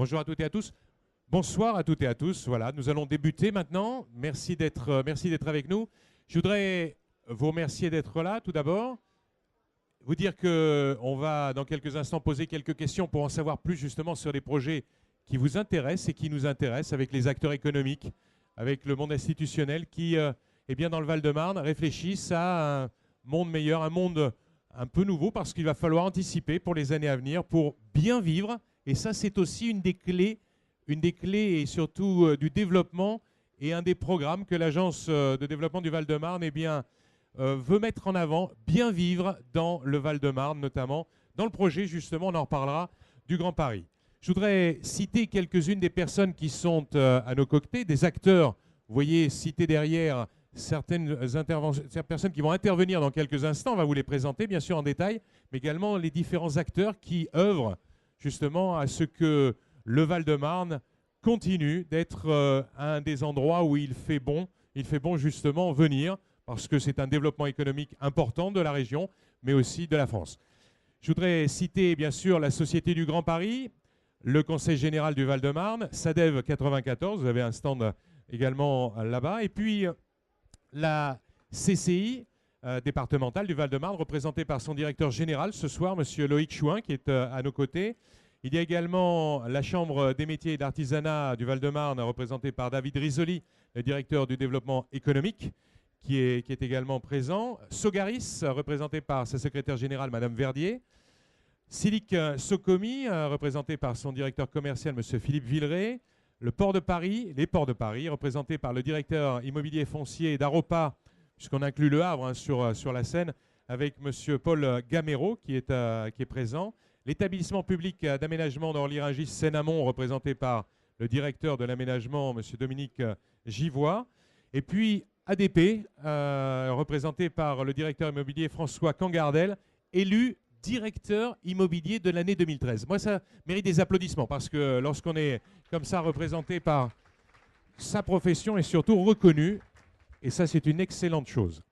Bonjour à toutes et à tous. Bonsoir à toutes et à tous. Voilà, nous allons débuter maintenant. Merci d'être avec nous. Je voudrais vous remercier d'être là tout d'abord. Vous dire qu'on va dans quelques instants poser quelques questions pour en savoir plus justement sur les projets qui vous intéressent et qui nous intéressent avec les acteurs économiques, avec le monde institutionnel qui, eh bien, dans le Val-de-Marne, réfléchissent à un monde meilleur, un monde un peu nouveau parce qu'il va falloir anticiper pour les années à venir pour bien vivre. Et ça, c'est aussi une des clés et surtout du développement et un des programmes que l'Agence de développement du Val-de-Marne veut mettre en avant, bien vivre dans le Val-de-Marne, notamment dans le projet, justement, on en reparlera, du Grand Paris. Je voudrais citer quelques-unes des personnes qui sont à nos côtés, des acteurs. Vous voyez citer derrière certaines personnes qui vont intervenir dans quelques instants. On va vous les présenter, bien sûr, en détail, mais également les différents acteurs qui œuvrent justement à ce que le Val-de-Marne continue d'être un des endroits où il fait bon justement venir, parce que c'est un développement économique important de la région, mais aussi de la France. Je voudrais citer bien sûr la Société du Grand Paris, le Conseil général du Val-de-Marne, SADEV 94, vous avez un stand également là-bas, et puis la CCI départementale du Val-de-Marne, représentée par son directeur général ce soir, M. Loïc Chouin, qui est à nos côtés. Il y a également la Chambre des métiers et d'artisanat du Val-de-Marne, représentée par David Risoli, le directeur du développement économique, qui est également présent. Sogaris, représenté par sa secrétaire générale, Mme Verdier. Silic Socomi, représenté par son directeur commercial, M. Philippe Villeray. Le Port de Paris, les Ports de Paris, représentés par le directeur immobilier foncier d'Aropa, puisqu'on inclut le Havre sur la scène, avec M. Paul Gamero qui est présent. L'établissement public d'aménagement d'Orly-Rungis Seine-Amont, représenté par le directeur de l'aménagement, M. Dominique Givois. Et puis ADP, représenté par le directeur immobilier François Cangardel, élu directeur immobilier de l'année 2013. Moi, ça mérite des applaudissements parce que lorsqu'on est comme ça représenté par sa profession et surtout reconnu, et ça, c'est une excellente chose.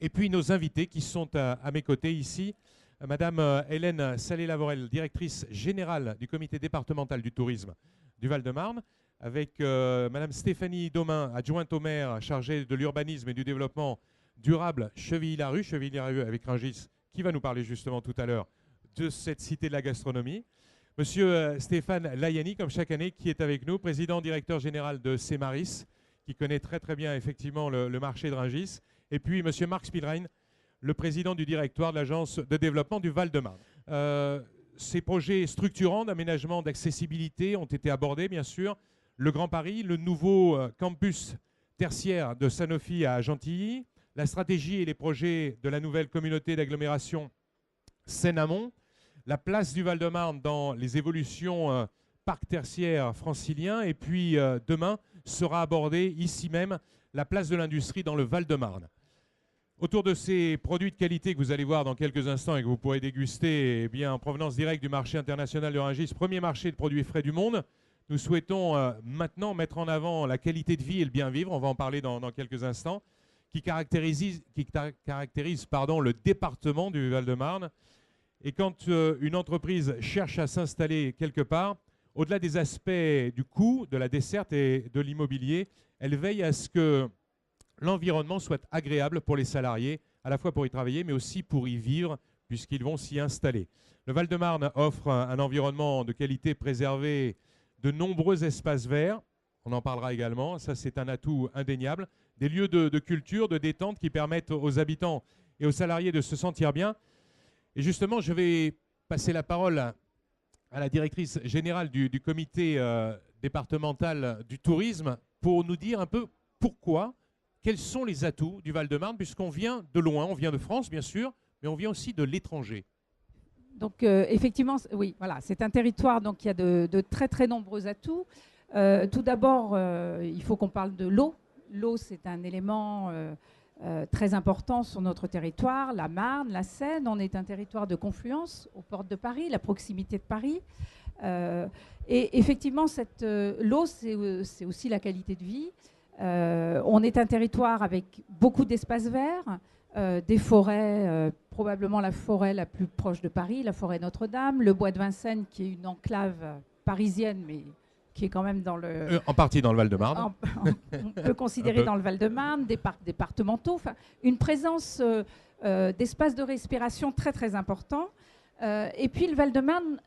Et puis nos invités qui sont à mes côtés ici, Madame Hélène Salé-Lavorel, directrice générale du comité départemental du tourisme du Val-de-Marne, avec Madame Stéphanie Domain, adjointe au maire chargée de l'urbanisme et du développement durable Chevilly-Larue avec Rungis, qui va nous parler justement tout à l'heure de cette cité de la gastronomie. Monsieur Stéphane Layani, comme chaque année, qui est avec nous, président directeur général de Cemaris, qui connaît très très bien effectivement le marché de Rungis. Et puis Monsieur Marc Spielrein, le président du directoire de l'Agence de développement du Val-de-Marne. Ces projets structurants d'aménagement, d'accessibilité ont été abordés, bien sûr. Le Grand Paris, le nouveau campus tertiaire de Sanofi à Gentilly, la stratégie et les projets de la nouvelle communauté d'agglomération Seine-Amont, la place du Val-de-Marne dans les évolutions parc tertiaire francilien, et puis demain sera abordée ici même la place de l'industrie dans le Val-de-Marne. Autour de ces produits de qualité que vous allez voir dans quelques instants et que vous pourrez déguster en provenance directe du marché international de Rungis, premier marché de produits frais du monde, nous souhaitons maintenant mettre en avant la qualité de vie et le bien vivre, on va en parler dans quelques instants, qui caractérise le département du Val-de-Marne. Et quand une entreprise cherche à s'installer quelque part, au-delà des aspects du coût, de la desserte et de l'immobilier, elle veille à ce que l'environnement soit agréable pour les salariés, à la fois pour y travailler, mais aussi pour y vivre, puisqu'ils vont s'y installer. Le Val-de-Marne offre un environnement de qualité préservé, de nombreux espaces verts, on en parlera également, ça c'est un atout indéniable, des lieux de culture, de détente qui permettent aux habitants et aux salariés de se sentir bien. Et justement, je vais passer la parole à la directrice générale du comité départemental du tourisme pour nous dire un peu pourquoi, quels sont les atouts du Val-de-Marne, puisqu'on vient de loin, on vient de France bien sûr, mais on vient aussi de l'étranger. Donc effectivement, oui, voilà, c'est un territoire donc, qui a de très très nombreux atouts. Tout d'abord, il faut qu'on parle de l'eau. L'eau, c'est un élément très important sur notre territoire. La Marne, la Seine, on est un territoire de confluence aux portes de Paris, la proximité de Paris. Et effectivement, l'eau, c'est aussi la qualité de vie. On est un territoire avec beaucoup d'espaces verts, des forêts, probablement la forêt la plus proche de Paris, la forêt Notre-Dame, le bois de Vincennes qui est une enclave parisienne, mais qui est quand même dans le... En partie dans le Val-de-Marne. On peut considérer dans le Val-de-Marne, des parcs départementaux, enfin, une présence d'espace de respiration très très important. Et puis le Val-de-Marne,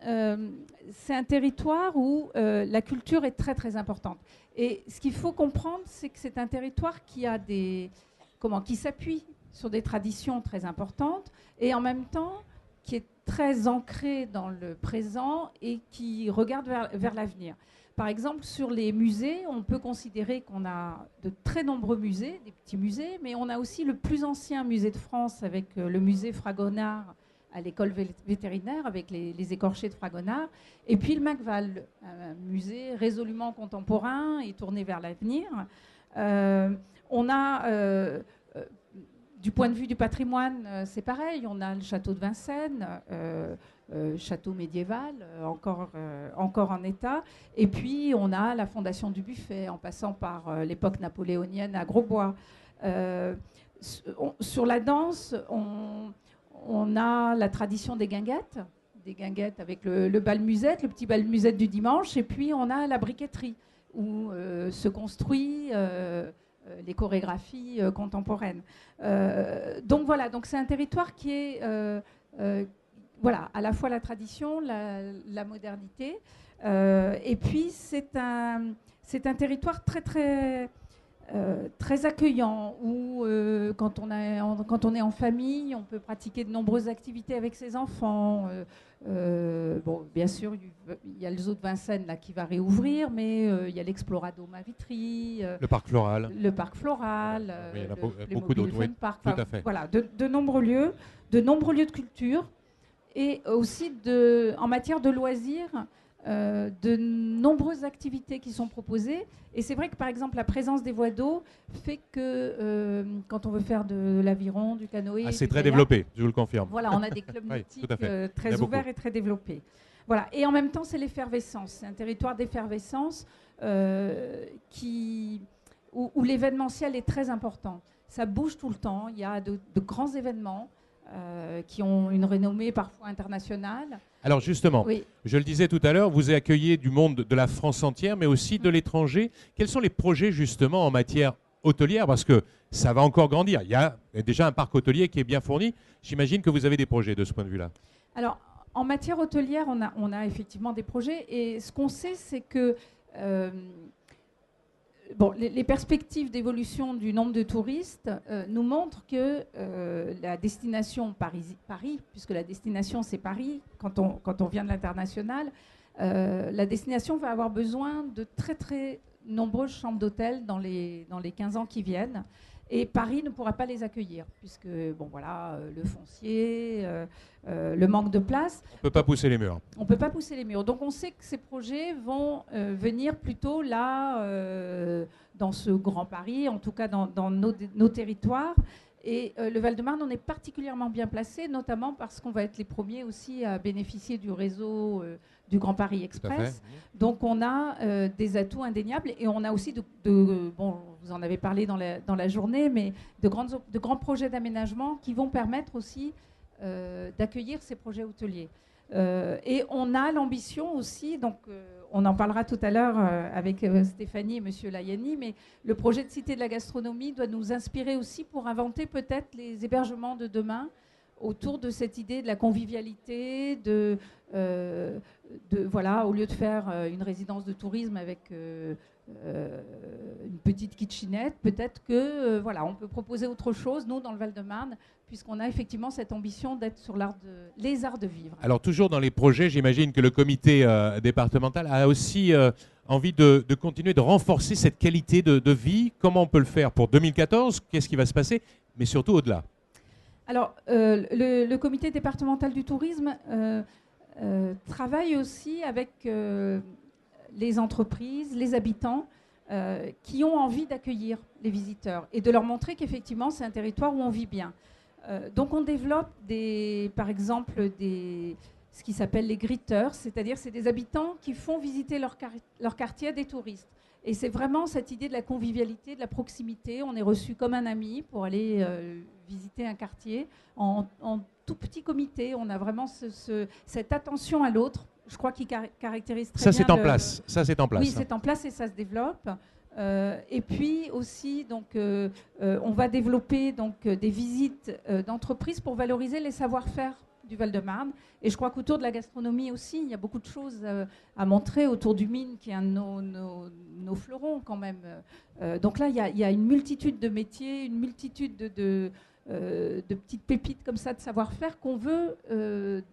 c'est un territoire où la culture est très très importante. Et ce qu'il faut comprendre, c'est que c'est un territoire qui a qui s'appuie sur des traditions très importantes et en même temps qui est très ancré dans le présent et qui regarde vers l'avenir. Par exemple, sur les musées, on peut considérer qu'on a de très nombreux musées, des petits musées, mais on a aussi le plus ancien musée de France avec le musée Fragonard à l'école vétérinaire avec les écorchés de Fragonard, et puis le McVal, un musée résolument contemporain et tourné vers l'avenir. On a, du point de vue du patrimoine, c'est pareil, on a le château de Vincennes, château médiéval, encore en état, et puis on a la fondation du Buffet, en passant par l'époque napoléonienne à Grosbois. Sur la danse, on a la tradition des guinguettes avec le bal musette, le petit bal musette du dimanche, et puis on a la briqueterie, où se construit les chorégraphies contemporaines. Donc voilà, donc c'est un territoire qui est voilà, à la fois la tradition, la modernité, et puis c'est un territoire très très très accueillant où quand on est en famille, on peut pratiquer de nombreuses activités avec ses enfants. Bon, bien sûr, il y a le zoo de Vincennes là, qui va réouvrir, mais il y a l'Exploradome à Vitry, le parc floral. Le parc floral, oui, il y en a les beaucoup d'autres, oui, Park, tout à fait. Voilà, de nombreux lieux de culture et aussi en matière de loisirs. De nombreuses activités qui sont proposées. Et c'est vrai que, par exemple, la présence des voies d'eau fait que quand on veut faire de l'aviron, du canoë... c'est très développé, je vous le confirme. Voilà, on a des clubs nautiques très ouverts et très développés. Voilà. Et en même temps, c'est l'effervescence. C'est un territoire d'effervescence où l'événementiel est très important. Ça bouge tout le temps. Il y a de grands événements qui ont une renommée parfois internationale. Alors justement, oui. Je le disais tout à l'heure, vous accueillez du monde de la France entière, mais aussi de l'étranger. Quels sont les projets justement en matière hôtelière? Parce que ça va encore grandir. Il y a déjà un parc hôtelier qui est bien fourni. J'imagine que vous avez des projets de ce point de vue-là. Alors, en matière hôtelière, on a effectivement des projets. Et ce qu'on sait, c'est que les perspectives d'évolution du nombre de touristes nous montrent que la destination Paris, puisque la destination c'est Paris, quand on vient de l'international, la destination va avoir besoin de très très nombreuses chambres d'hôtel dans les 15 ans qui viennent. Et Paris ne pourra pas les accueillir, puisque le foncier, le manque de place. On ne peut pas pousser les murs. On ne peut pas pousser les murs. Donc on sait que ces projets vont venir plutôt là, dans ce Grand Paris, en tout cas dans nos territoires. Et le Val-de-Marne, on est particulièrement bien placé, notamment parce qu'on va être les premiers aussi à bénéficier du réseau du Grand Paris Express. Donc on a des atouts indéniables et on a aussi vous en avez parlé dans la journée, mais de grands projets d'aménagement qui vont permettre aussi d'accueillir ces projets hôteliers. Et on a l'ambition aussi, donc on en parlera tout à l'heure avec Stéphanie et Monsieur Layani, mais le projet de Cité de la gastronomie doit nous inspirer aussi pour inventer peut-être les hébergements de demain autour de cette idée de la convivialité, voilà, au lieu de faire une résidence de tourisme avec une petite kitchenette, peut-être que voilà, on peut proposer autre chose, nous, dans le Val-de-Marne, puisqu'on a effectivement cette ambition d'être sur les arts de vivre. Alors, toujours dans les projets, j'imagine que le comité départemental a aussi envie de continuer de renforcer cette qualité de vie. Comment on peut le faire pour 2014? Qu'est-ce qui va se passer? Mais surtout au-delà. Alors, le comité départemental du tourisme travaille aussi avec les entreprises, les habitants qui ont envie d'accueillir les visiteurs et de leur montrer qu'effectivement, c'est un territoire où on vit bien. Donc, on développe par exemple ce qui s'appelle les greeters, c'est-à-dire c'est des habitants qui font visiter leur quartier à des touristes. Et c'est vraiment cette idée de la convivialité, de la proximité. On est reçu comme un ami pour aller visiter un quartier en tout petit comité. On a vraiment cette attention à l'autre je crois, qui caractérise très Ça, bien c'est en place. Ça, c'est en place. Oui, c'est en place et ça se développe. Et puis aussi, donc, on va développer donc, des visites d'entreprises pour valoriser les savoir-faire du Val-de-Marne. Et je crois qu'autour de la gastronomie aussi, il y a beaucoup de choses à montrer autour du Mine, qui est un de nos fleurons quand même. Donc là, il y a une multitude de métiers, une multitude de petites pépites comme ça de savoir-faire qu'on veut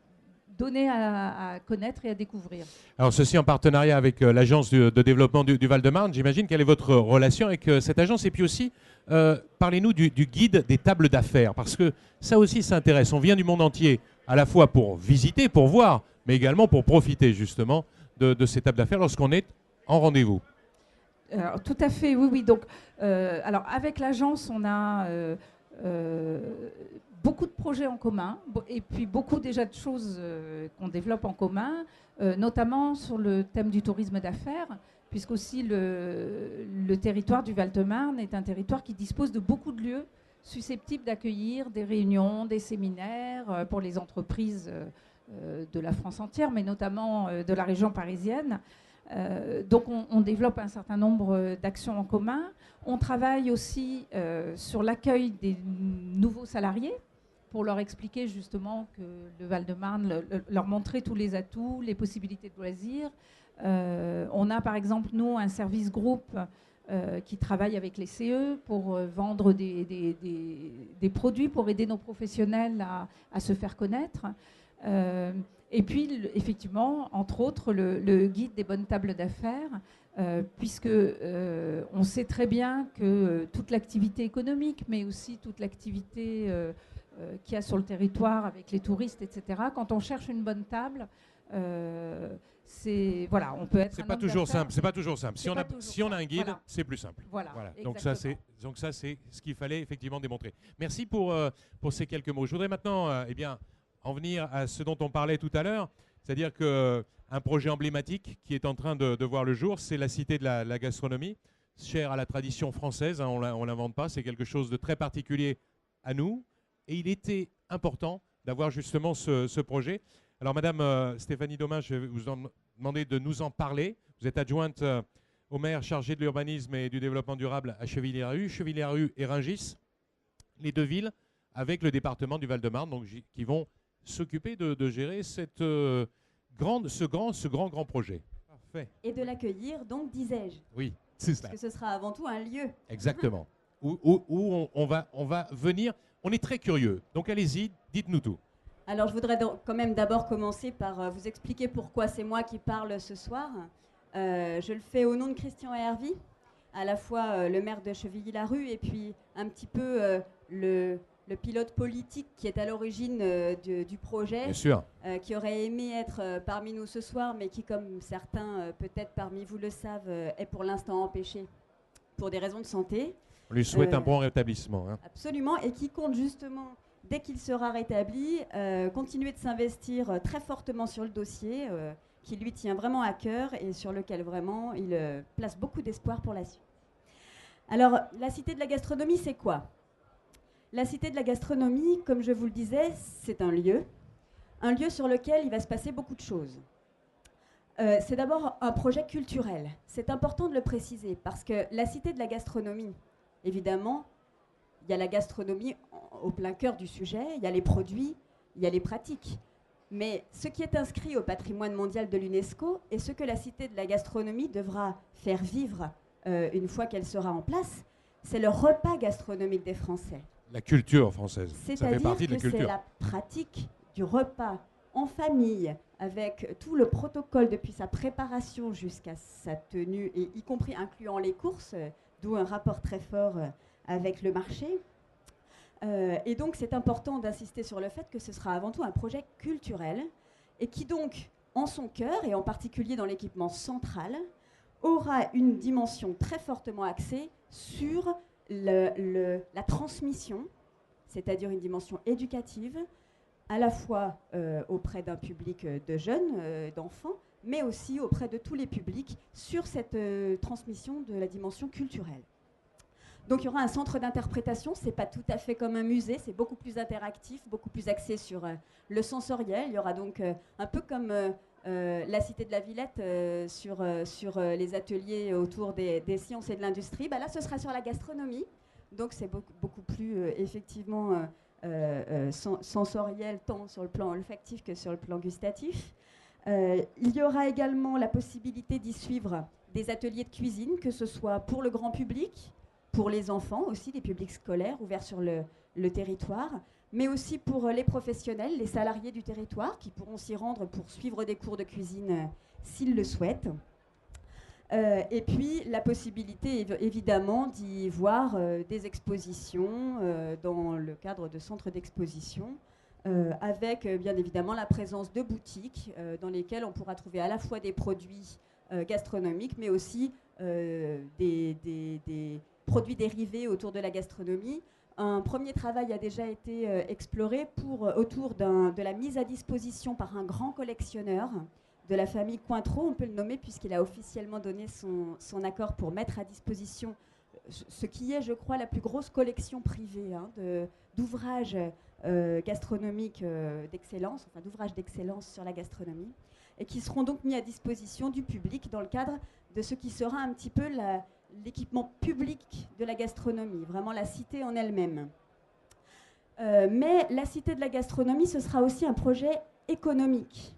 donner à connaître et à découvrir. Alors, ceci en partenariat avec l'agence de développement du Val-de-Marne. J'imagine quelle est votre relation avec cette agence. Et puis aussi, parlez-nous du guide des tables d'affaires, parce que ça aussi, ça intéresse. On vient du monde entier, à la fois pour visiter, pour voir, mais également pour profiter justement de ces tables d'affaires lorsqu'on est en rendez-vous. Tout à fait, oui, oui. Donc, alors, avec l'agence, on a beaucoup de projets en commun et puis beaucoup déjà de choses qu'on développe en commun, notamment sur le thème du tourisme d'affaires, puisqu'aussi le territoire du Val-de-Marne est un territoire qui dispose de beaucoup de lieux susceptibles d'accueillir des réunions, des séminaires pour les entreprises de la France entière, mais notamment de la région parisienne. Donc on développe un certain nombre d'actions en commun. On travaille aussi sur l'accueil des nouveaux salariés pour leur expliquer justement que le Val-de-Marne, leur montrer tous les atouts, les possibilités de loisirs. On a par exemple, nous, un service groupe qui travaille avec les CE pour vendre des produits, pour aider nos professionnels à se faire connaître. Et puis, effectivement, entre autres, le guide des bonnes tables d'affaires, puisque on sait très bien que toute l'activité économique, mais aussi toute l'activité qu'il y a sur le territoire avec les touristes, etc., quand on cherche une bonne table, voilà, on peut être. C'est pas toujours simple. C'est pas toujours simple. Si on a un guide, voilà. C'est plus simple. Voilà. Donc ça, c'est ce qu'il fallait effectivement démontrer. Merci pour ces quelques mots. Je voudrais maintenant, en venir à ce dont on parlait tout à l'heure, c'est-à-dire qu'un projet emblématique qui est en train de voir le jour, c'est la Cité de la gastronomie, chère à la tradition française, hein, on ne l'invente pas, c'est quelque chose de très particulier à nous, et il était important d'avoir justement ce projet. Alors Madame Stéphanie Domin, je vais vous demander de nous en parler. Vous êtes adjointe au maire chargé de l'urbanisme et du développement durable à Chevilly-Larue et Rungis, les deux villes, avec le département du Val-de-Marne, donc qui vont s'occuper de gérer ce grand projet. Parfait. Et de l'accueillir, donc, disais-je. Oui, c'est cela. Parce que ce sera avant tout un lieu. Exactement. où on va venir. On est très curieux. Donc allez-y, dites-nous tout. Alors, je voudrais quand même d'abord commencer par vous expliquer pourquoi c'est moi qui parle ce soir. Je le fais au nom de Christian Hervy, à la fois le maire de Chevilly-Larue et puis un petit peu le pilote politique qui est à l'origine du projet. Bien sûr. Qui aurait aimé être parmi nous ce soir, mais qui, comme certains peut-être parmi vous le savent, est pour l'instant empêché pour des raisons de santé. On lui souhaite un bon rétablissement. Hein. Absolument, et qui compte justement, dès qu'il sera rétabli, continuer de s'investir très fortement sur le dossier, qui lui tient vraiment à cœur et sur lequel vraiment il place beaucoup d'espoir pour la suite. Alors, la Cité de la gastronomie, c'est quoi ? La Cité de la gastronomie, comme je vous le disais, c'est un lieu sur lequel il va se passer beaucoup de choses. C'est d'abord un projet culturel. C'est important de le préciser, parce que la Cité de la gastronomie, évidemment, il y a la gastronomie au plein cœur du sujet, il y a les produits, il y a les pratiques. Mais ce qui est inscrit au patrimoine mondial de l'UNESCO et ce que la Cité de la gastronomie devra faire vivre une fois qu'elle sera en place, c'est le repas gastronomique des Français. La culture française. Ça fait partie de la culture. C'est la pratique du repas en famille, avec tout le protocole depuis sa préparation jusqu'à sa tenue, et y compris incluant les courses, d'où un rapport très fort avec le marché. Et donc c'est important d'insister sur le fait que ce sera avant tout un projet culturel, et qui donc, en son cœur, et en particulier dans l'équipement central, aura une dimension très fortement axée sur la transmission, c'est-à-dire une dimension éducative, à la fois auprès d'un public de jeunes, d'enfants, mais aussi auprès de tous les publics sur cette transmission de la dimension culturelle. Donc il y aura un centre d'interprétation, c'est pas tout à fait comme un musée, c'est beaucoup plus interactif, beaucoup plus axé sur le sensoriel. Il y aura donc un peu comme la Cité de la Villette sur les ateliers autour des sciences et de l'industrie. Là, ce sera sur la gastronomie. Donc, c'est beaucoup plus effectivement sensoriel, tant sur le plan olfactif que sur le plan gustatif. Il y aura également la possibilité d'y suivre des ateliers de cuisine, que ce soit pour le grand public, pour les enfants aussi, des publics scolaires ouverts sur le territoire, mais aussi pour les professionnels, les salariés du territoire qui pourront s'y rendre pour suivre des cours de cuisine s'ils le souhaitent. Et puis la possibilité évidemment d'y voir des expositions dans le cadre de centres d'exposition, avec bien évidemment la présence de boutiques dans lesquelles on pourra trouver à la fois des produits gastronomiques, mais aussi des produits dérivés autour de la gastronomie. Un premier travail a déjà été exploré autour de la mise à disposition par un grand collectionneur de la famille Cointreau, on peut le nommer puisqu'il a officiellement donné son accord pour mettre à disposition ce qui est, je crois, la plus grosse collection privée d'ouvrages gastronomiques d'excellence, enfin d'ouvrages d'excellence sur la gastronomie, et qui seront donc mis à disposition du public dans le cadre de ce qui sera un petit peu l'équipement public de la gastronomie, vraiment la cité en elle-même. Mais la cité de la gastronomie, ce sera aussi un projet économique.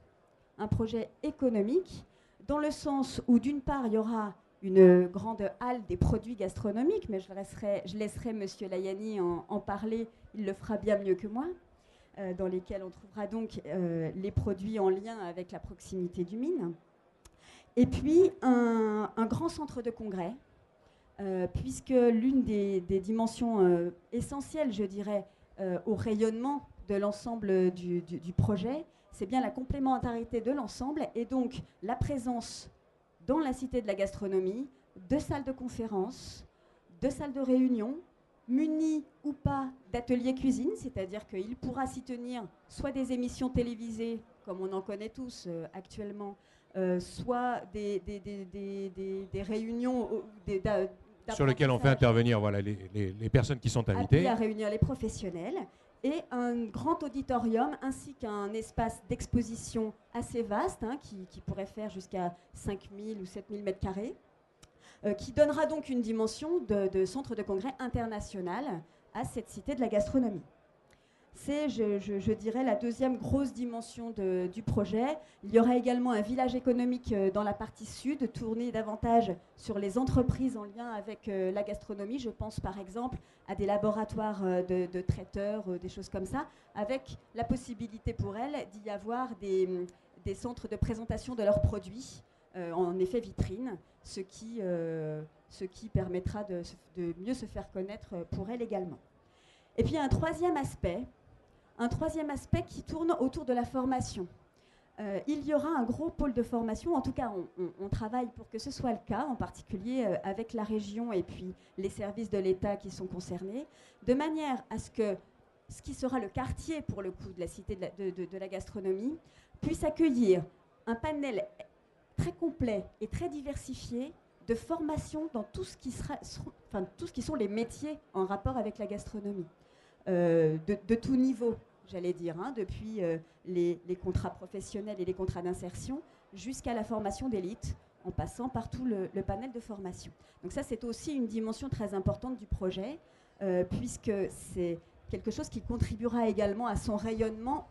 Un projet économique, dans le sens où, d'une part, il y aura une grande halle des produits gastronomiques, mais je laisserai M. Layani en parler, il le fera bien mieux que moi, dans lesquels on trouvera donc les produits en lien avec la proximité du mine. Et puis, un grand centre de congrès, puisque l'une des dimensions essentielles, je dirais, au rayonnement de l'ensemble du projet, c'est bien la complémentarité de l'ensemble et donc la présence dans la cité de la gastronomie de salles de conférences, de salles de réunion, munies ou pas d'ateliers cuisine, c'est-à-dire qu'il pourra s'y tenir soit des émissions télévisées, comme on en connaît tous actuellement, soit des réunions sur lesquelles on fait intervenir les personnes qui sont invitées. À réunir les professionnels. Et un grand auditorium ainsi qu'un espace d'exposition assez vaste, qui pourrait faire jusqu'à 5000 ou 7000 mètres carrés, qui donnera donc une dimension de centre de congrès international à cette cité de la gastronomie. C'est, je dirais, la deuxième grosse dimension du projet. Il y aura également un village économique dans la partie sud, tourné davantage sur les entreprises en lien avec la gastronomie. Je pense par exemple à des laboratoires de traiteurs, des choses comme ça, avec la possibilité pour elles d'y avoir des centres de présentation de leurs produits, en effet vitrine, ce qui permettra de mieux se faire connaître pour elles également. Et puis un troisième aspect qui tourne autour de la formation. Il y aura un gros pôle de formation, en tout cas on travaille pour que ce soit le cas, en particulier avec la région et puis les services de l'État qui sont concernés, de manière à ce que ce qui sera le quartier pour le coup de la cité de la gastronomie puisse accueillir un panel très complet et très diversifié de formation dans tout ce qui sont les métiers en rapport avec la gastronomie. De tout niveau, j'allais dire, depuis les contrats professionnels et les contrats d'insertion jusqu'à la formation d'élite, en passant par tout le panel de formation. Donc ça, c'est aussi une dimension très importante du projet, puisque c'est quelque chose qui contribuera également à son rayonnement,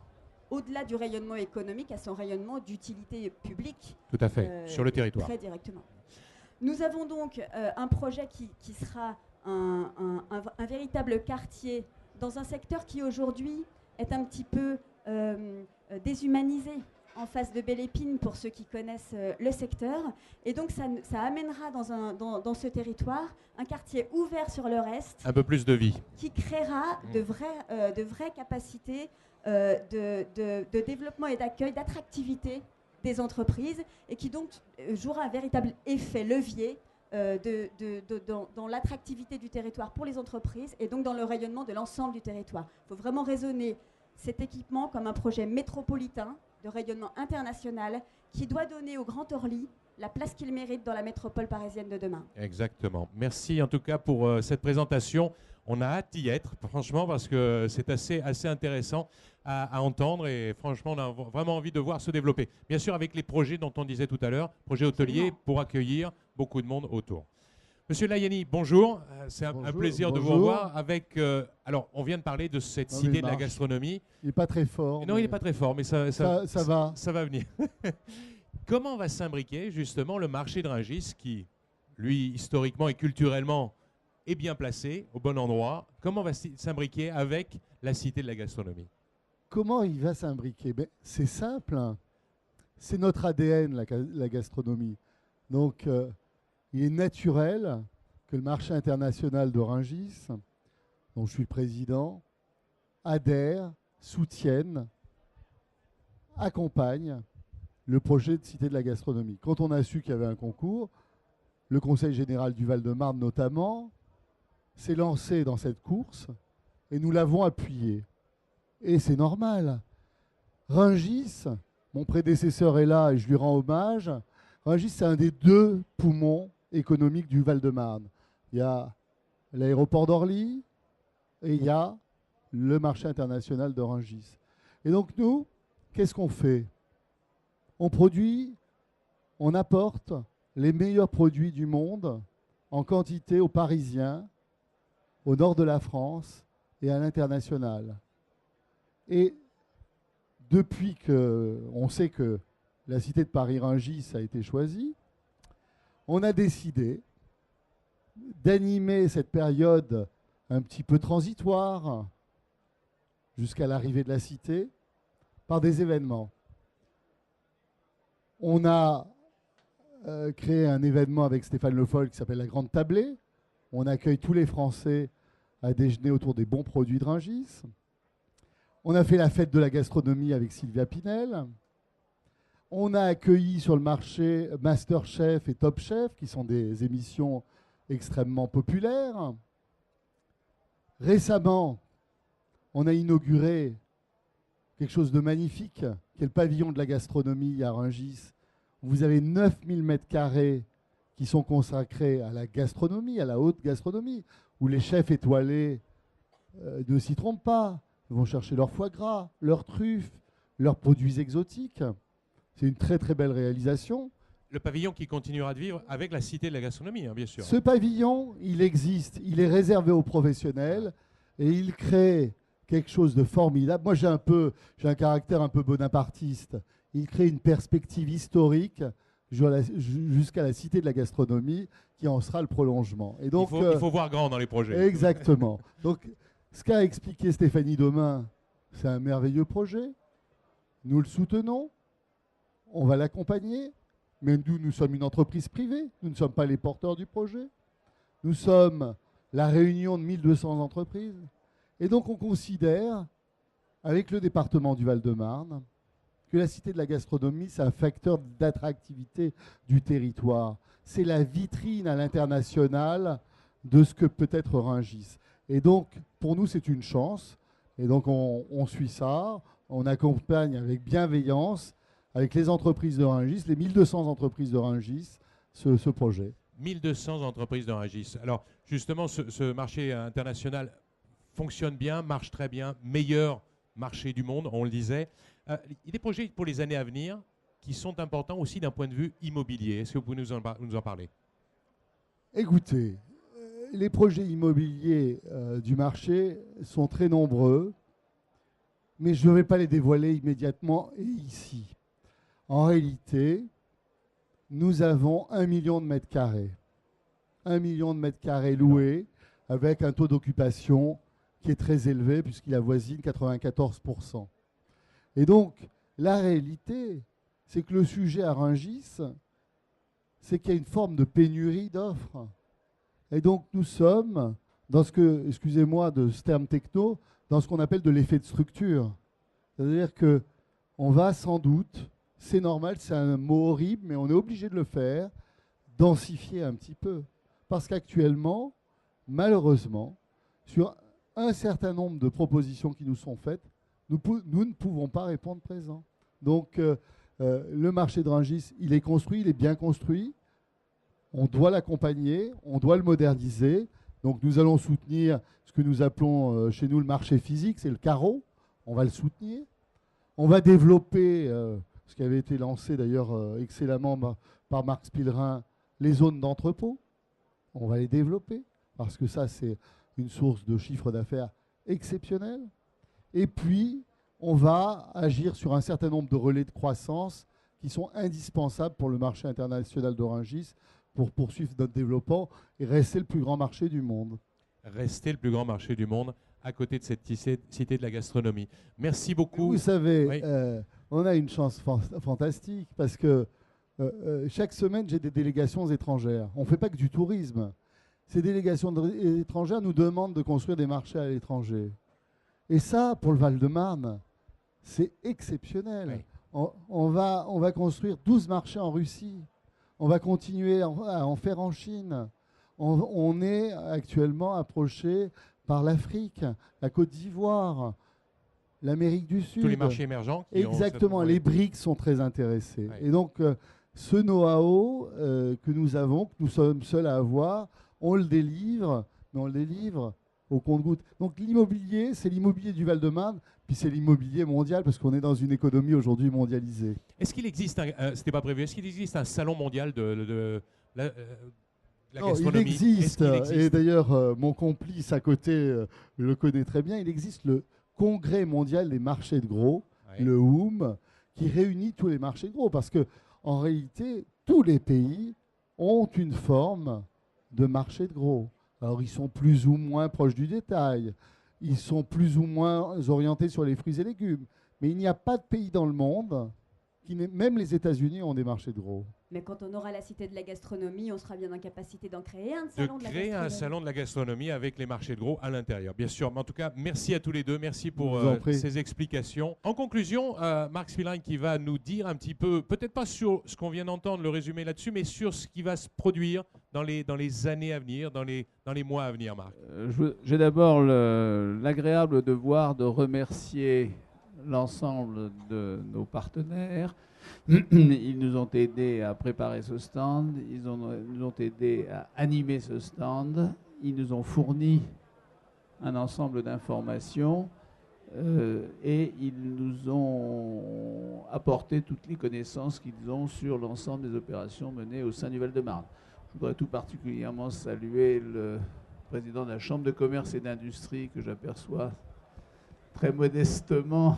au-delà du rayonnement économique, à son rayonnement d'utilité publique. Tout à fait, sur le territoire. Très directement. Nous avons donc un projet qui sera un véritable quartier dans un secteur qui aujourd'hui est un petit peu déshumanisé en face de Belle Épine pour ceux qui connaissent le secteur. Et donc ça amènera dans ce territoire un quartier ouvert sur le reste. Un peu plus de vie. Qui créera de vraies capacités de développement et d'accueil, d'attractivité des entreprises et qui donc jouera un véritable effet levier dans l'attractivité du territoire pour les entreprises et donc dans le rayonnement de l'ensemble du territoire. Il faut vraiment raisonner cet équipement comme un projet métropolitain de rayonnement international qui doit donner au Grand Orly la place qu'il mérite dans la métropole parisienne de demain. Exactement. Merci en tout cas pour cette présentation. On a hâte d'y être, franchement, parce que c'est assez intéressant à entendre et franchement, on a vraiment envie de voir se développer. Bien sûr, avec les projets dont on disait tout à l'heure, projets hôteliers pour accueillir beaucoup de monde autour. Monsieur Layani, bonjour. C'est un plaisir de vous revoir. Alors, on vient de parler de cette cité de la gastronomie. Il n'est pas très fort. Non, il n'est pas très fort, mais ça va. Ça va venir. Comment va s'imbriquer justement le marché de Rungis qui, lui, historiquement et culturellement, est bien placé, au bon endroit? Comment va s'imbriquer avec la cité de la gastronomie? Comment il va s'imbriquer? C'est simple. Hein. C'est notre ADN, la gastronomie. Donc, il est naturel que le marché international de Rungis, dont je suis le président, adhère, soutienne, accompagne le projet de cité de la gastronomie. Quand on a su qu'il y avait un concours, le Conseil général du Val-de-Marne notamment s'est lancé dans cette course et nous l'avons appuyé. Et c'est normal. Rungis, mon prédécesseur est là et je lui rends hommage, Rungis c'est un des 2 poumons économiques du Val-de-Marne. Il y a l'aéroport d'Orly et il y a le marché international de Rungis. Et donc nous, qu'est-ce qu'on fait? On produit, on apporte les meilleurs produits du monde en quantité aux Parisiens, au nord de la France et à l'international. Et depuis qu'on sait que la cité de Paris-Rungis a été choisie, on a décidé d'animer cette période un petit peu transitoire jusqu'à l'arrivée de la cité par des événements. On a créé un événement avec Stéphane Le Foll qui s'appelle la Grande Tablée. On accueille tous les Français à déjeuner autour des bons produits de Rungis. On a fait la fête de la gastronomie avec Sylvia Pinel. On a accueilli sur le marché Masterchef et Top Chef, qui sont des émissions extrêmement populaires. Récemment, on a inauguré quelque chose de magnifique, qui est le pavillon de la gastronomie à Rungis. Vous avez 9000 m² qui sont consacrés à la gastronomie, à la haute gastronomie, où les chefs étoilés ne s'y trompent pas. Ils vont chercher leur foie gras, leurs truffes, leurs produits exotiques. C'est une très très belle réalisation. Le pavillon qui continuera de vivre avec la cité de la gastronomie, hein, bien sûr. Ce pavillon, il existe, il est réservé aux professionnels et il crée quelque chose de formidable. Moi, j'ai un caractère un peu bonapartiste. Il crée une perspective historique jusqu'à la cité de la gastronomie qui en sera le prolongement. Et donc, il faut voir grand dans les projets. Exactement. Donc, ce qu'a expliqué Stéphanie Domain, c'est un merveilleux projet. Nous le soutenons. On va l'accompagner. Mais nous sommes une entreprise privée. Nous ne sommes pas les porteurs du projet. Nous sommes la réunion de 1200 entreprises. Et donc, on considère, avec le département du Val-de-Marne, que la cité de la gastronomie, c'est un facteur d'attractivité du territoire. C'est la vitrine à l'international de ce que peut être Rungis. Et donc, pour nous, c'est une chance. Et donc, on suit ça. On accompagne avec bienveillance, avec les entreprises de Rungis, les 1200 entreprises de Rungis, ce projet. 1200 entreprises de Rungis. Alors, justement, ce marché international fonctionne bien, marche très bien, meilleur marché du monde, on le disait. Il y a des projets pour les années à venir qui sont importants aussi d'un point de vue immobilier. Est-ce que vous pouvez nous en parler? Écoutez, les projets immobiliers du marché sont très nombreux, mais je ne vais pas les dévoiler immédiatement et ici. En réalité, nous avons 1 million de mètres carrés. 1 million de mètres carrés loués avec un taux d'occupation qui est très élevé puisqu'il avoisine 94%. Et donc, la réalité, c'est que le sujet à Rungis, c'est qu'il y a une forme de pénurie d'offres. Et donc, nous sommes dans ce que, excusez-moi de ce terme techno, dans ce qu'on appelle de l'effet de structure. C'est-à-dire qu'on va sans doute, c'est normal, c'est un mot horrible, mais on est obligé de le faire, densifier un petit peu. Parce qu'actuellement, malheureusement, sur un certain nombre de propositions qui nous sont faites, nous ne pouvons pas répondre présent. Donc, le marché de Rungis, il est construit, il est bien construit. On doit l'accompagner, on doit le moderniser, Donc nous allons soutenir ce que nous appelons chez nous le marché physique, c'est le carreau. On va le soutenir. On va développer, ce qui avait été lancé d'ailleurs excellemment par Marc Spillerin, les zones d'entrepôt. On va les développer parce que ça, c'est une source de chiffre d'affaires exceptionnel. Et puis, on va agir sur un certain nombre de relais de croissance qui sont indispensables pour le marché international d'Orangis pour poursuivre notre développement et rester le plus grand marché du monde. Rester le plus grand marché du monde à côté de cette cité de la gastronomie. Merci beaucoup. Vous savez, Oui. on a une chance fantastique parce que chaque semaine, j'ai des délégations étrangères. On ne fait pas que du tourisme. Ces délégations étrangères nous demandent de construire des marchés à l'étranger. Et ça, pour le Val-de-Marne, c'est exceptionnel. Oui. On va construire 12 marchés en Russie. On va continuer à en faire en Chine. On est actuellement approché par l'Afrique, la Côte d'Ivoire, l'Amérique du Sud. Tous les marchés émergents. Exactement, les BRICS sont très intéressés. Oui. Et donc, ce know-how que nous avons, que nous sommes seuls à avoir, on le délivre, mais on le délivre au compte-gouttes. Donc l'immobilier, c'est l'immobilier du Val-de-Marne, puis c'est l'immobilier mondial, parce qu'on est dans une économie aujourd'hui mondialisée. Est-ce qu'il existe, c'était pas prévu, est-ce qu'il existe un salon mondial de la Non, gastronomie? il existe, Est-ce qu'il existe et d'ailleurs mon complice à côté le connaît très bien, il existe le Congrès mondial des marchés de gros, Oui. le WOM, qui réunit tous les marchés de gros, parce que en réalité, tous les pays ont une forme de marché de gros. Alors ils sont plus ou moins proches du détail, ils sont plus ou moins orientés sur les fruits et légumes, mais il n'y a pas de pays dans le monde, même les États-Unis ont des marchés de gros. Mais quand on aura la cité de la gastronomie, on sera bien en capacité d'en créer un de salon de la créer un gastronomie. salon de la gastronomie avec les marchés de gros à l'intérieur, bien sûr. Mais en tout cas, merci à tous les deux. Merci pour Je vous en prie. ces explications. En conclusion, Marc Spillerin qui va nous dire un petit peu, peut-être pas sur ce qu'on vient d'entendre, le résumé là-dessus, mais sur ce qui va se produire dans les années à venir, dans les mois à venir, Marc. J'ai d'abord l'agréable devoir de remercier l'ensemble de nos partenaires. Ils nous ont aidés à préparer ce stand, nous ont aidés à animer ce stand, ils nous ont fourni un ensemble d'informations et ils nous ont apporté toutes les connaissances qu'ils ont sur l'ensemble des opérations menées au sein du Val-de-Marne. Je voudrais tout particulièrement saluer le président de la Chambre de commerce et d'industrie que j'aperçois très modestement,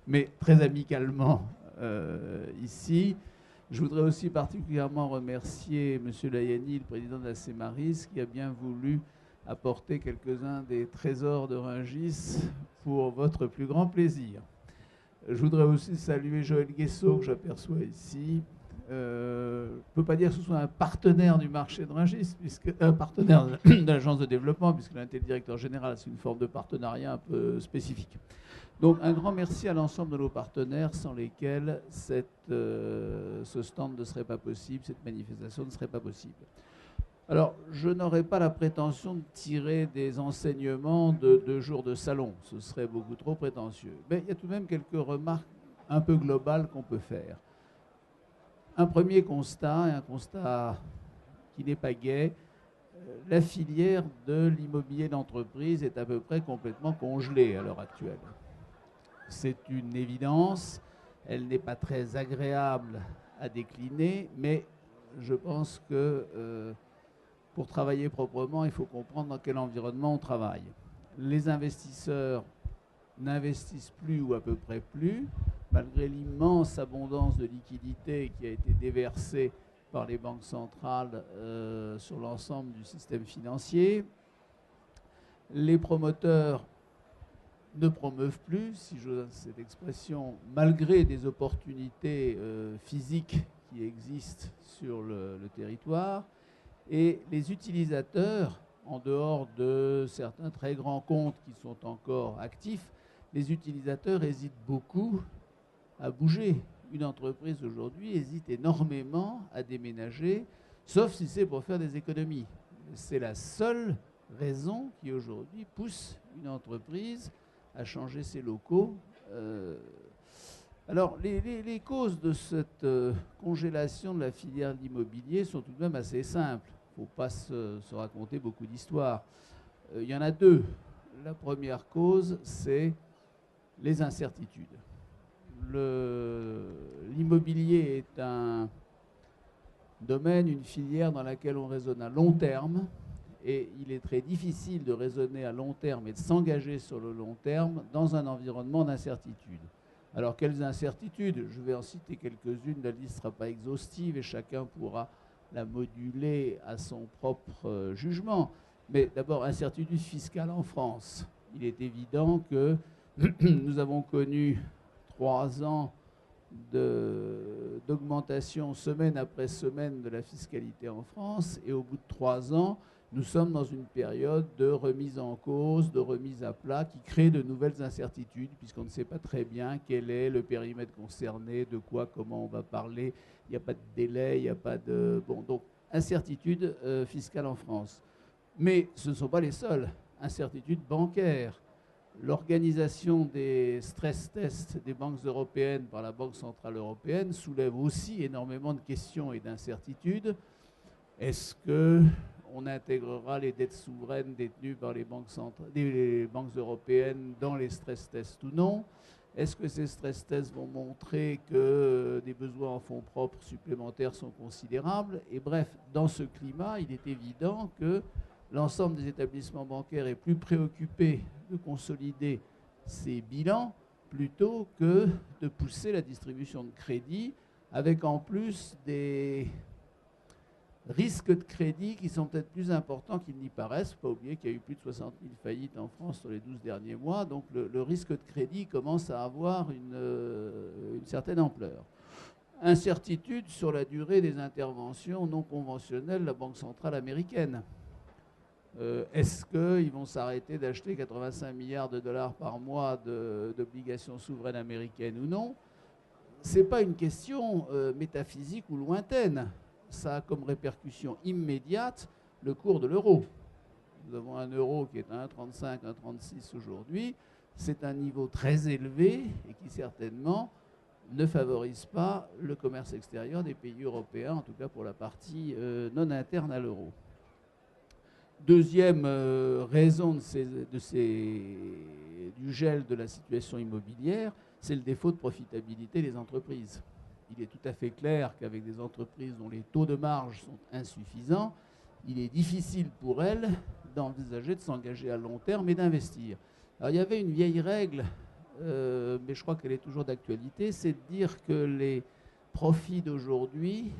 mais très amicalement ici. Je voudrais aussi particulièrement remercier M. Layani, le président de la CEMARIS, qui a bien voulu apporter quelques-uns des trésors de Rungis pour votre plus grand plaisir. Je voudrais aussi saluer Joël Guessot, que j'aperçois ici. Je ne peux pas dire que ce soit un partenaire du marché de Rungis, un partenaire de l'agence de développement, puisqu'il a été le directeur général, c'est une forme de partenariat un peu spécifique. Donc un grand merci à l'ensemble de nos partenaires sans lesquels ce stand ne serait pas possible, cette manifestation ne serait pas possible. Alors je n'aurais pas la prétention de tirer des enseignements de 2 jours de salon, ce serait beaucoup trop prétentieux. Mais il y a tout de même quelques remarques un peu globales qu'on peut faire. Un premier constat, et un constat qui n'est pas gai, la filière de l'immobilier d'entreprise est à peu près complètement congelée à l'heure actuelle. C'est une évidence, elle n'est pas très agréable à décliner, mais je pense que pour travailler proprement, il faut comprendre dans quel environnement on travaille. Les investisseurs n'investissent plus ou à peu près plus, malgré l'immense abondance de liquidités qui a été déversée par les banques centrales sur l'ensemble du système financier. Les promoteurs ne promeuvent plus, si j'ose cette expression, malgré des opportunités physiques qui existent sur le territoire. Et les utilisateurs, en dehors de certains très grands comptes qui sont encore actifs, les utilisateurs hésitent beaucoup à bouger. Une entreprise aujourd'hui hésite énormément à déménager, sauf si c'est pour faire des économies. C'est la seule raison qui aujourd'hui pousse une entreprise à changer ses locaux. Alors, les causes de cette congélation de la filière de l'immobilier sont tout de même assez simples. faut pas se raconter beaucoup d'histoires. Il y en a deux. La première cause, c'est les incertitudes. L'immobilier est un domaine, une filière dans laquelle on raisonne à long terme, et il est très difficile de raisonner à long terme et de s'engager sur le long terme dans un environnement d'incertitude. Alors, quelles incertitudes? Je vais en citer quelques-unes, la liste ne sera pas exhaustive et chacun pourra la moduler à son propre jugement. Mais d'abord, incertitude fiscale en France. Il est évident que nous avons connu 3 ans d'augmentation semaine après semaine de la fiscalité en France, et au bout de 3 ans, nous sommes dans une période de remise en cause, de remise à plat, qui crée de nouvelles incertitudes, puisqu'on ne sait pas très bien quel est le périmètre concerné, de quoi, comment on va parler. Il n'y a pas de délai, il n'y a pas de... Bon, donc, incertitude fiscale en France. Mais ce ne sont pas les seules. Incertitudes bancaires. L'organisation des stress tests des banques européennes par la Banque centrale européenne soulève aussi énormément de questions et d'incertitudes. Est-ce qu'on intégrera les dettes souveraines détenues par les banques européennes dans les stress tests ou non? Est-ce que ces stress tests vont montrer que des besoins en fonds propres supplémentaires sont considérables? Et bref, dans ce climat, il est évident que l'ensemble des établissements bancaires est plus préoccupé de consolider ses bilans plutôt que de pousser la distribution de crédit, avec en plus des risques de crédit qui sont peut-être plus importants qu'ils n'y paraissent. Il ne faut pas oublier qu'il y a eu plus de 60 000 faillites en France sur les 12 derniers mois, donc le risque de crédit commence à avoir une certaine ampleur. Incertitude sur la durée des interventions non conventionnelles de la Banque centrale américaine. Est-ce qu'ils vont s'arrêter d'acheter 85 milliards de dollars par mois d'obligations souveraines américaines ou non? Ce n'est pas une question métaphysique ou lointaine. Ça a comme répercussion immédiate le cours de l'euro. Nous avons un euro qui est à 1,35, 1,36 aujourd'hui. C'est un niveau très élevé et qui certainement ne favorise pas le commerce extérieur des pays européens, en tout cas pour la partie non interne à l'euro. Deuxième raison du gel de la situation immobilière, c'est le défaut de profitabilité des entreprises. Il est tout à fait clair qu'avec des entreprises dont les taux de marge sont insuffisants, il est difficile pour elles d'envisager de s'engager à long terme et d'investir. Alors il y avait une vieille règle, mais je crois qu'elle est toujours d'actualité, c'est de dire que les profits d'aujourd'hui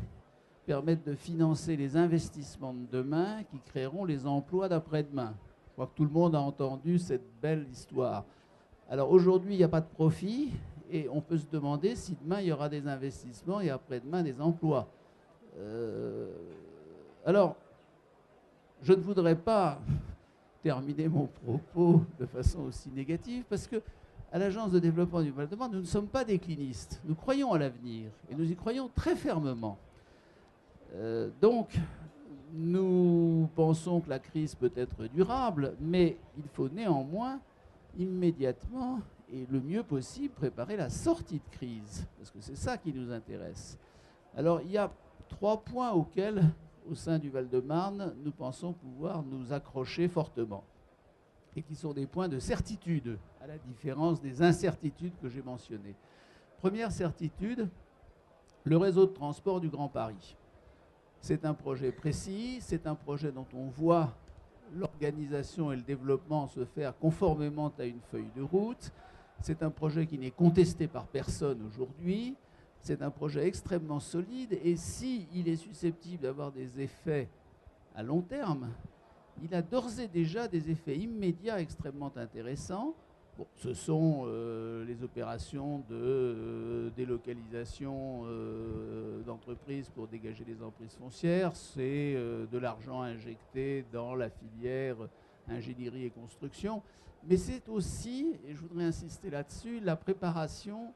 permettent de financer les investissements de demain qui créeront les emplois d'après-demain. Je crois que tout le monde a entendu cette belle histoire. Alors aujourd'hui, il n'y a pas de profit et on peut se demander si demain, il y aura des investissements et après-demain, des emplois. Alors, je ne voudrais pas terminer mon propos de façon aussi négative parce que à l'Agence de développement du Val-de-Marne, nous ne sommes pas déclinistes. Nous croyons à l'avenir et nous y croyons très fermement. Donc, nous pensons que la crise peut être durable, mais il faut néanmoins immédiatement et le mieux possible préparer la sortie de crise, parce que c'est ça qui nous intéresse. Alors, il y a 3 points auxquels, au sein du Val-de-Marne, nous pensons pouvoir nous accrocher fortement, et qui sont des points de certitude, à la différence des incertitudes que j'ai mentionnées. Première certitude, le réseau de transport du Grand Paris. C'est un projet précis, c'est un projet dont on voit l'organisation et le développement se faire conformément à une feuille de route. C'est un projet qui n'est contesté par personne aujourd'hui. C'est un projet extrêmement solide et s'il est susceptible d'avoir des effets à long terme, il a d'ores et déjà des effets immédiats extrêmement intéressants. Bon, ce sont les opérations de délocalisation d'entreprises pour dégager les emprises foncières, c'est de l'argent injecté dans la filière ingénierie et construction, mais c'est aussi, et je voudrais insister là-dessus, la préparation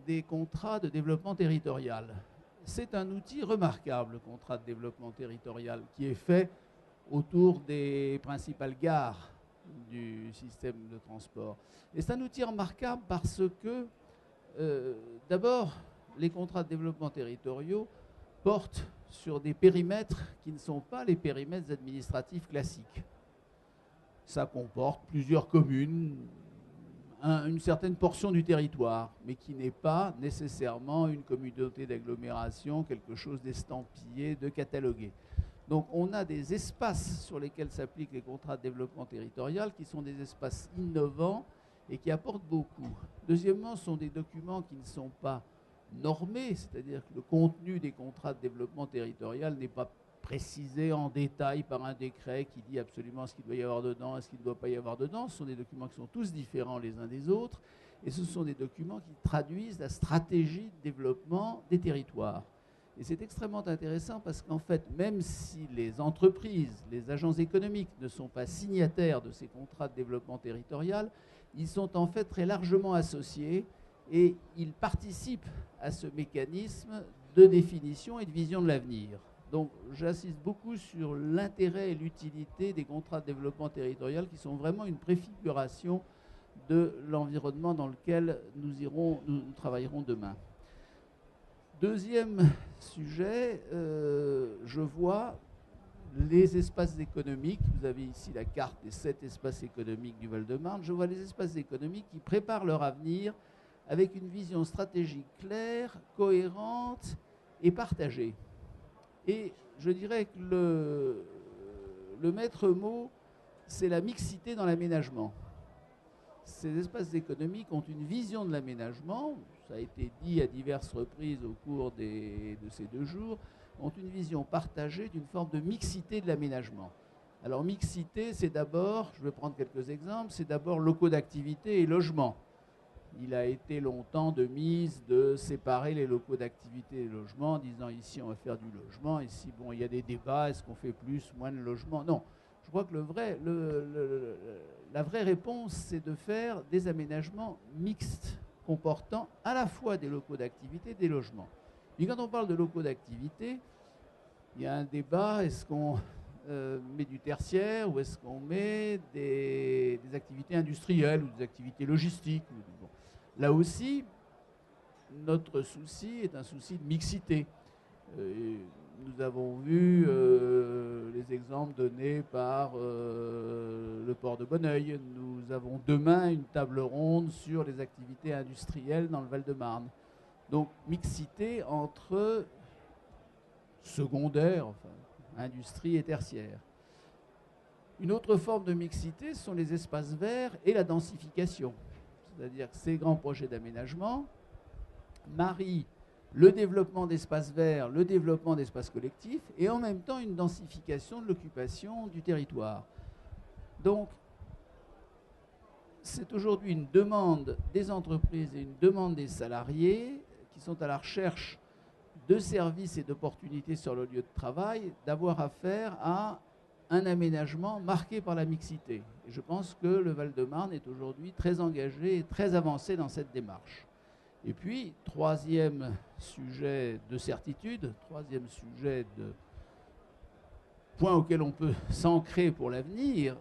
des contrats de développement territorial. C'est un outil remarquable, le contrat de développement territorial, qui est fait autour des principales gares du système de transport. Et c'est un outil remarquable parce que, d'abord, les contrats de développement territoriaux portent sur des périmètres qui ne sont pas les périmètres administratifs classiques. Ça comporte plusieurs communes, une certaine portion du territoire, mais qui n'est pas nécessairement une communauté d'agglomération, quelque chose d'estampillé, de catalogué. Donc on a des espaces sur lesquels s'appliquent les contrats de développement territorial qui sont des espaces innovants et qui apportent beaucoup. Deuxièmement, ce sont des documents qui ne sont pas normés, c'est-à-dire que le contenu des contrats de développement territorial n'est pas précisé en détail par un décret qui dit absolument ce qu'il doit y avoir dedans et ce qu'il ne doit pas y avoir dedans. Ce sont des documents qui sont tous différents les uns des autres et ce sont des documents qui traduisent la stratégie de développement des territoires. Et c'est extrêmement intéressant parce qu'en fait, même si les entreprises, les agences économiques ne sont pas signataires de ces contrats de développement territorial, ils sont en fait très largement associés et ils participent à ce mécanisme de définition et de vision de l'avenir. Donc j'insiste beaucoup sur l'intérêt et l'utilité des contrats de développement territorial qui sont vraiment une préfiguration de l'environnement dans lequel nous travaillerons demain. Deuxième sujet, je vois les espaces économiques. Vous avez ici la carte des 7 espaces économiques du Val-de-Marne. Je vois les espaces économiques qui préparent leur avenir avec une vision stratégique claire, cohérente et partagée. Et je dirais que le maître mot, c'est la mixité dans l'aménagement. Ces espaces économiques ont une vision de l'aménagement, ça a été dit à diverses reprises au cours de ces 2 jours, ont une vision partagée d'une forme de mixité de l'aménagement. Alors mixité, c'est d'abord, je vais prendre quelques exemples, c'est d'abord locaux d'activité et logements. Il a été longtemps de mise de séparer les locaux d'activité et les logements en disant ici on va faire du logement, ici bon il y a des débats, est-ce qu'on fait plus, moins de logements? Non, je crois que la vraie réponse c'est de faire des aménagements mixtes comportant à la fois des locaux d'activité et des logements. Mais quand on parle de locaux d'activité, il y a un débat, est-ce qu'on met du tertiaire ou est-ce qu'on met des activités industrielles ou des activités logistiques? Bon. Là aussi, notre souci est un souci de mixité. Nous avons vu les exemples donnés par le port de Bonneuil. Nous avons demain une table ronde sur les activités industrielles dans le Val-de-Marne. Donc, mixité entre secondaire, enfin, industrie et tertiaire. Une autre forme de mixité, ce sont les espaces verts et la densification. C'est-à-dire que ces grands projets d'aménagement marient le développement d'espaces verts, le développement d'espaces collectifs et en même temps une densification de l'occupation du territoire. Donc, c'est aujourd'hui une demande des entreprises et une demande des salariés qui sont à la recherche de services et d'opportunités sur le lieu de travail, d'avoir affaire à un aménagement marqué par la mixité. Et je pense que le Val-de-Marne est aujourd'hui très engagé et très avancé dans cette démarche. Et puis, troisième sujet de certitude, troisième sujet de point auquel on peut s'ancrer pour l'avenir,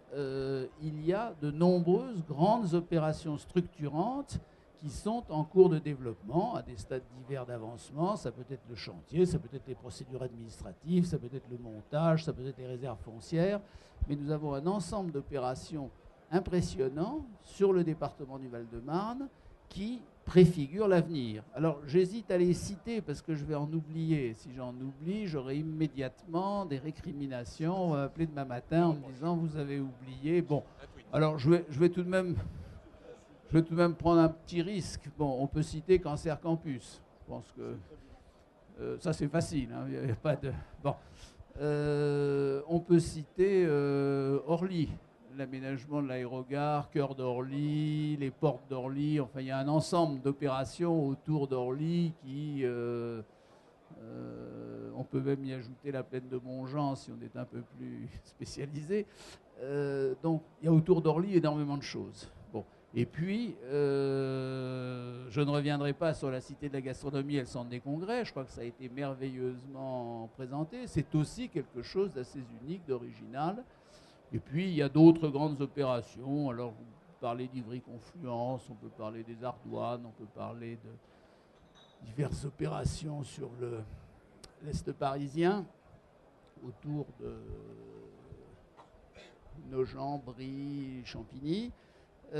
il y a de nombreuses grandes opérations structurantes qui sont en cours de développement à des stades divers d'avancement. Ça peut être le chantier, ça peut être les procédures administratives, ça peut être le montage, ça peut être les réserves foncières. Mais nous avons un ensemble d'opérations impressionnants sur le département du Val-de-Marne qui préfigurent l'avenir. Alors j'hésite à les citer parce que je vais en oublier. Si j'en oublie, j'aurai immédiatement des récriminations. On va m'appeler demain matin en me disant vous avez oublié. Bon, alors je vais tout de même prendre un petit risque. Bon, on peut citer Cancer Campus. Je pense que ça c'est facile. Hein, il n'y a pas de... Bon. On peut citer Orly, l'aménagement de l'aérogare, cœur d'Orly, les portes d'Orly. Enfin, il y a un ensemble d'opérations autour d'Orly qui... on peut même y ajouter la plaine de Montjean si on est un peu plus spécialisé. Donc, il y a autour d'Orly énormément de choses. Bon. Et puis, je ne reviendrai pas sur la Cité de la Gastronomie et le Centre des Congrès. Je crois que ça a été merveilleusement présenté. C'est aussi quelque chose d'assez unique, d'original. Et puis, il y a d'autres grandes opérations. Alors, vous parlez d'Ivry-Confluence, on peut parler des Ardoines, on peut parler de diverses opérations sur l'Est parisien, autour de Nogent, Brie, Champigny. Bon,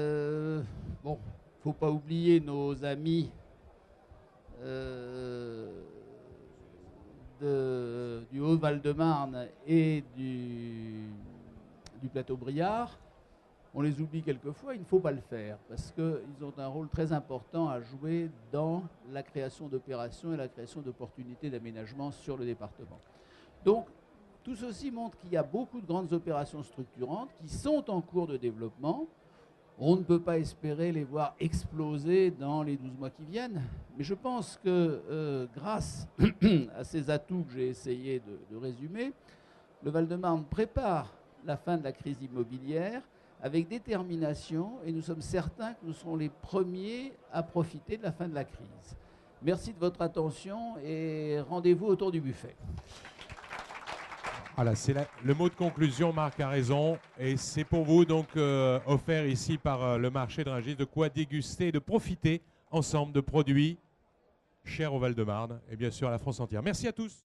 il ne faut pas oublier nos amis du Haut-Val-de-Marne et du plateau Briard. On les oublie quelquefois, il ne faut pas le faire, parce qu'ils ont un rôle très important à jouer dans la création d'opérations et la création d'opportunités d'aménagement sur le département. Donc, tout ceci montre qu'il y a beaucoup de grandes opérations structurantes qui sont en cours de développement. On ne peut pas espérer les voir exploser dans les 12 mois qui viennent, mais je pense que grâce à ces atouts que j'ai essayé de résumer, le Val-de-Marne prépare la fin de la crise immobilière avec détermination, et nous sommes certains que nous serons les premiers à profiter de la fin de la crise. Merci de votre attention et rendez-vous autour du buffet. Voilà, c'est le mot de conclusion. Marc a raison. Et c'est pour vous, donc, offert ici par le marché de Rungis, de quoi déguster et de profiter ensemble de produits chers au Val-de-Marne et bien sûr à la France entière. Merci à tous.